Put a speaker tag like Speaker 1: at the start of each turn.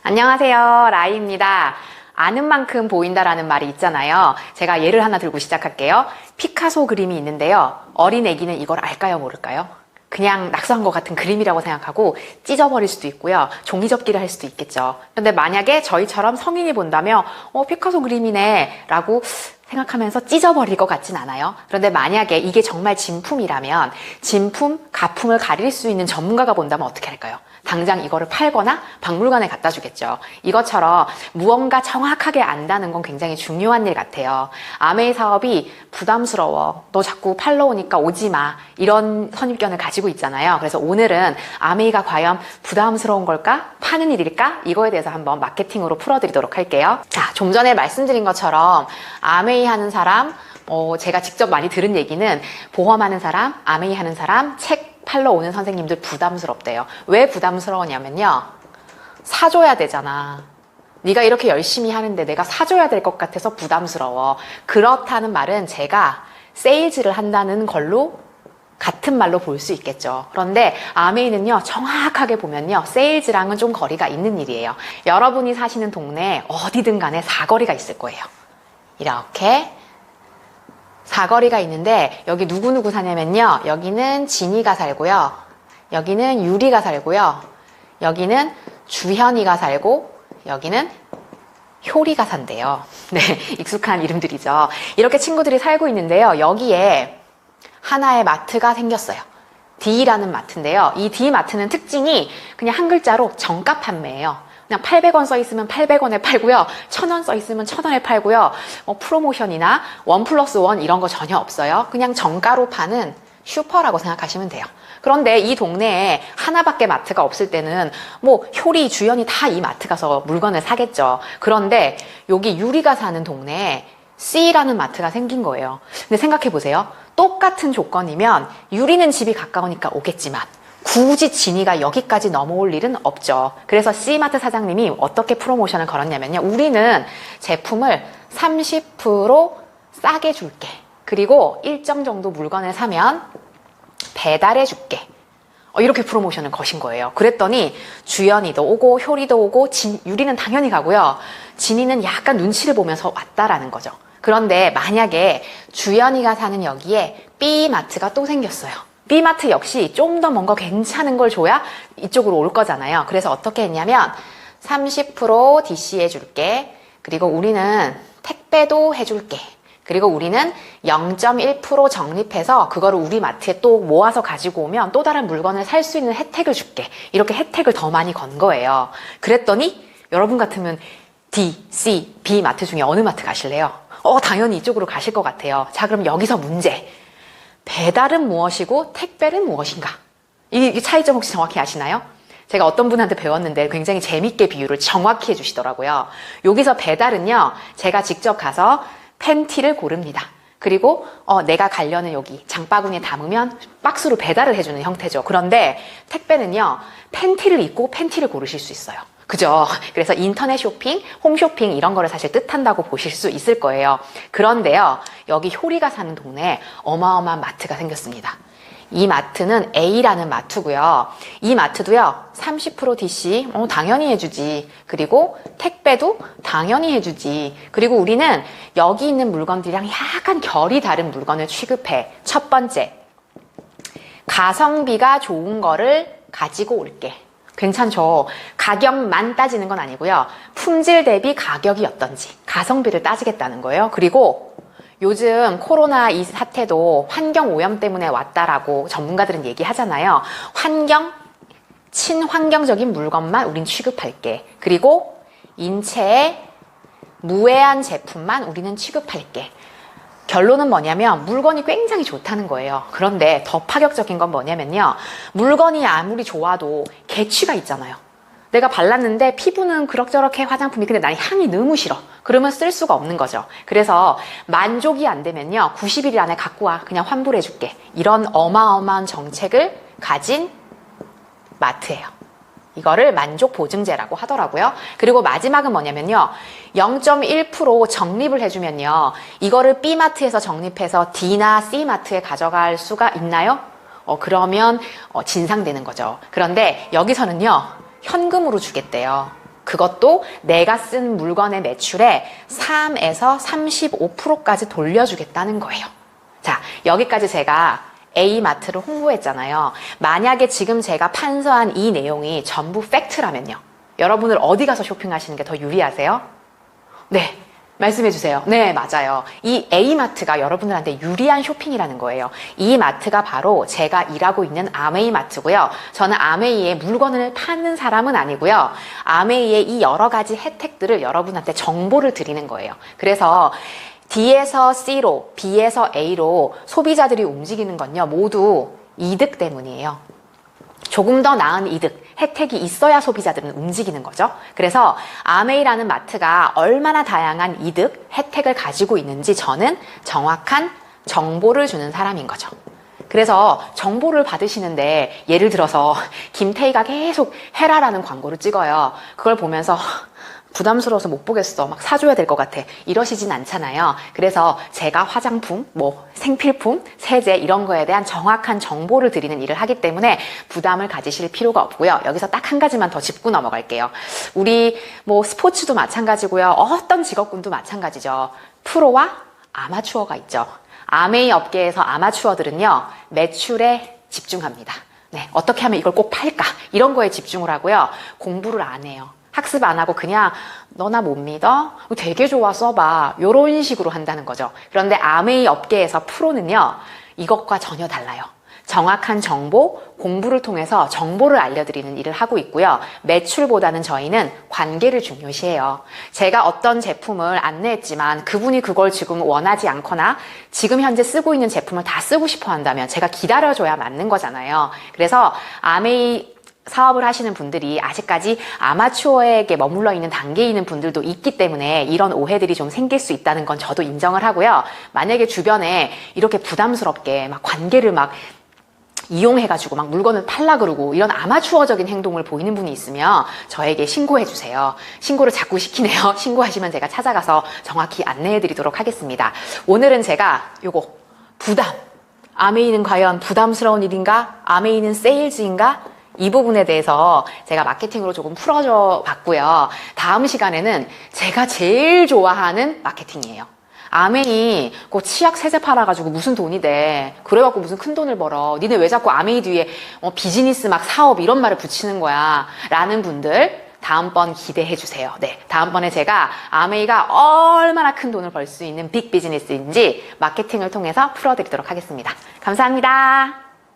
Speaker 1: 안녕하세요, 라이입니다. 아는 만큼 보인다라는 말이 있잖아요. 제가 예를 하나 들고 시작할게요. 피카소 그림이 있는데요. 어린 애기는 이걸 알까요, 모를까요? 그냥 낙서한 것 같은 그림이라고 생각하고 찢어버릴 수도 있고요. 종이접기를 할 수도 있겠죠. 그런데 만약에 저희처럼 성인이 본다면 피카소 그림이네 라고 생각하면서 찢어버릴 것 같진 않아요. 그런데 만약에 이게 정말 진품이라면 진품, 가품을 가릴 수 있는 전문가가 본다면 어떻게 할까요? 당장 이거를 팔거나 박물관에 갖다 주겠죠. 이것처럼 무언가 정확하게 안다는 건 굉장히 중요한 일 같아요. 아메이 사업이 부담스러워. 너 자꾸 팔러 오니까 오지 마. 이런 선입견을 가지고 있잖아요. 그래서 오늘은 아메이가 과연 부담스러운 걸까? 파는 일일까? 이거에 대해서 한번 마케팅으로 풀어드리도록 할게요. 자, 좀 전에 말씀드린 것처럼 아메이 하는 사람, 제가 직접 많이 들은 얘기는 보험하는 사람, 아메이 하는 사람, 책 팔러 오는 선생님들 부담스럽대요. 왜 부담스러우냐면요. 사줘야 되잖아. 네가 이렇게 열심히 하는데 내가 사줘야 될 것 같아서 부담스러워. 그렇다는 말은 제가 세일즈를 한다는 걸로 같은 말로 볼 수 있겠죠. 그런데 아메이는요, 정확하게 보면요, 세일즈랑은 좀 거리가 있는 일이에요. 여러분이 사시는 동네에 어디든 간에 사거리가 있을 거예요. 이렇게 사거리가 있는데 여기 누구누구 사냐면요, 여기는 진이가 살고요, 여기는 유리가 살고요, 여기는 주현이가 살고, 여기는 효리가 산대요. 네, 익숙한 이름들이죠. 이렇게 친구들이 살고 있는데요, 여기에 하나의 마트가 생겼어요. D라는 마트인데요, 이 D 마트는 특징이 그냥 한 글자로 정가 판매예요. 그냥 800원 써 있으면 800원에 팔고요. 1000원 써 있으면 1000원에 팔고요. 프로모션이나 1+1 이런 거 전혀 없어요. 그냥 정가로 파는 슈퍼라고 생각하시면 돼요. 그런데 이 동네에 하나밖에 마트가 없을 때는 효리, 주연이 다 이 마트 가서 물건을 사겠죠. 그런데 여기 유리가 사는 동네에 C라는 마트가 생긴 거예요. 근데 생각해 보세요. 똑같은 조건이면 유리는 집이 가까우니까 오겠지만 굳이 진이가 여기까지 넘어올 일은 없죠. 그래서 C마트 사장님이 어떻게 프로모션을 걸었냐면요, 우리는 제품을 30% 싸게 줄게. 그리고 일정 정도 물건을 사면 배달해 줄게. 이렇게 프로모션을 거신 거예요. 그랬더니 주연이도 오고 효리도 오고 유리는 당연히 가고요. 진이는 약간 눈치를 보면서 왔다라는 거죠. 그런데 만약에 주연이가 사는 여기에 B마트가 또 생겼어요. B마트 역시 좀 더 뭔가 괜찮은 걸 줘야 이쪽으로 올 거잖아요. 그래서 어떻게 했냐면 30% DC 해줄게. 그리고 우리는 택배도 해줄게. 그리고 우리는 0.1% 적립해서 그거를 우리 마트에 또 모아서 가지고 오면 또 다른 물건을 살 수 있는 혜택을 줄게. 이렇게 혜택을 더 많이 건 거예요. 그랬더니 여러분 같으면 D, C, B 마트 중에 어느 마트 가실래요? 당연히 이쪽으로 가실 것 같아요. 자, 그럼 여기서 문제. 배달은 무엇이고 택배는 무엇인가? 이 차이점 혹시 정확히 아시나요? 제가 어떤 분한테 배웠는데 굉장히 재밌게 비유를 정확히 해주시더라고요. 여기서 배달은요, 제가 직접 가서 팬티를 고릅니다. 그리고 내가 가려는 여기 장바구니에 담으면 박스로 배달을 해주는 형태죠. 그런데 택배는요, 팬티를 입고 팬티를 고르실 수 있어요. 그죠? 그래서 인터넷 쇼핑, 홈쇼핑 이런 거를 사실 뜻한다고 보실 수 있을 거예요. 그런데요, 여기 효리가 사는 동네에 어마어마한 마트가 생겼습니다. 이 마트는 A라는 마트고요. 이 마트도요, 30% DC, 당연히 해주지. 그리고 택배도 당연히 해주지. 그리고 우리는 여기 있는 물건들이랑 약간 결이 다른 물건을 취급해. 첫 번째, 가성비가 좋은 거를 가지고 올게. 괜찮죠? 가격만 따지는 건 아니고요. 품질 대비 가격이 어떤지, 가성비를 따지겠다는 거예요. 그리고 요즘 코로나 이 사태도 환경 오염 때문에 왔다라고 전문가들은 얘기하잖아요. 친환경적인 물건만 우린 취급할게. 그리고 인체에 무해한 제품만 우리는 취급할게. 결론은 뭐냐면 물건이 굉장히 좋다는 거예요. 그런데 더 파격적인 건 뭐냐면요, 물건이 아무리 좋아도 개취가 있잖아요. 내가 발랐는데 피부는 그럭저럭해 화장품이, 근데 난 향이 너무 싫어. 그러면 쓸 수가 없는 거죠. 그래서 만족이 안 되면요, 90일 안에 갖고 와. 그냥 환불해 줄게. 이런 어마어마한 정책을 가진 마트예요. 이거를 만족 보증제라고 하더라고요. 그리고 마지막은 뭐냐면요, 0.1% 적립을 해주면요, 이거를 B마트에서 적립해서 D나 C마트에 가져갈 수가 있나요? 그러면 진상되는 거죠. 그런데 여기서는요, 현금으로 주겠대요. 그것도 내가 쓴 물건의 매출의 3에서 35%까지 돌려주겠다는 거예요. 자, 여기까지 제가 A마트를 홍보했잖아요. 만약에 지금 제가 판서한 이 내용이 전부 팩트라면요. 여러분들 어디 가서 쇼핑하시는 게 더 유리하세요? 네. 말씀해 주세요. 네, 맞아요. 이 A마트가 여러분들한테 유리한 쇼핑이라는 거예요. 이 마트가 바로 제가 일하고 있는 아메이마트고요. 저는 아메이의 물건을 파는 사람은 아니고요. 아메이의 이 여러 가지 혜택들을 여러분한테 정보를 드리는 거예요. 그래서 D에서 C로, B에서 A로 소비자들이 움직이는 건요, 모두 이득 때문이에요. 조금 더 나은 이득, 혜택이 있어야 소비자들은 움직이는 거죠. 그래서 아메이라는 마트가 얼마나 다양한 이득, 혜택을 가지고 있는지 저는 정확한 정보를 주는 사람인 거죠. 그래서 정보를 받으시는데 예를 들어서 김태희가 계속 헤라라는 광고를 찍어요. 그걸 보면서 부담스러워서 못 보겠어. 막 사줘야 될 것 같아. 이러시진 않잖아요. 그래서 제가 화장품, 생필품, 세제 이런 거에 대한 정확한 정보를 드리는 일을 하기 때문에 부담을 가지실 필요가 없고요. 여기서 딱 한 가지만 더 짚고 넘어갈게요. 우리 스포츠도 마찬가지고요. 어떤 직업군도 마찬가지죠. 프로와 아마추어가 있죠. 아메이 업계에서 아마추어들은요, 매출에 집중합니다. 네, 어떻게 하면 이걸 꼭 팔까? 이런 거에 집중을 하고요. 공부를 안 해요. 학습 안 하고 그냥 너 나 못 믿어? 되게 좋아 써봐. 이런 식으로 한다는 거죠. 그런데 아메이 업계에서 프로는요, 이것과 전혀 달라요. 정확한 정보, 공부를 통해서 정보를 알려드리는 일을 하고 있고요. 매출보다는 저희는 관계를 중요시해요. 제가 어떤 제품을 안내했지만 그분이 그걸 지금 원하지 않거나 지금 현재 쓰고 있는 제품을 다 쓰고 싶어 한다면 제가 기다려줘야 맞는 거잖아요. 그래서 아메이 사업을 하시는 분들이 아직까지 아마추어에게 머물러 있는 단계에 있는 분들도 있기 때문에 이런 오해들이 좀 생길 수 있다는 건 저도 인정을 하고요. 만약에 주변에 이렇게 부담스럽게 막 관계를 막 이용해가지고 막 물건을 팔라 그러고 이런 아마추어적인 행동을 보이는 분이 있으면 저에게 신고해 주세요. 신고를 자꾸 시키네요. 신고하시면 제가 찾아가서 정확히 안내해 드리도록 하겠습니다. 오늘은 제가 부담. 아메이는 과연 부담스러운 일인가? 아메이는 세일즈인가? 이 부분에 대해서 제가 마케팅으로 조금 풀어줘 봤고요. 다음 시간에는 제가 제일 좋아하는 마케팅이에요. 아메이 치약 세제 팔아가지고 무슨 돈이 돼. 그래갖고 무슨 큰 돈을 벌어. 니네 왜 자꾸 아메이 뒤에 비즈니스 막 사업 이런 말을 붙이는 거야. 라는 분들 다음번 기대해 주세요. 네, 다음번에 제가 아메이가 얼마나 큰 돈을 벌 수 있는 빅 비즈니스인지 마케팅을 통해서 풀어드리도록 하겠습니다. 감사합니다.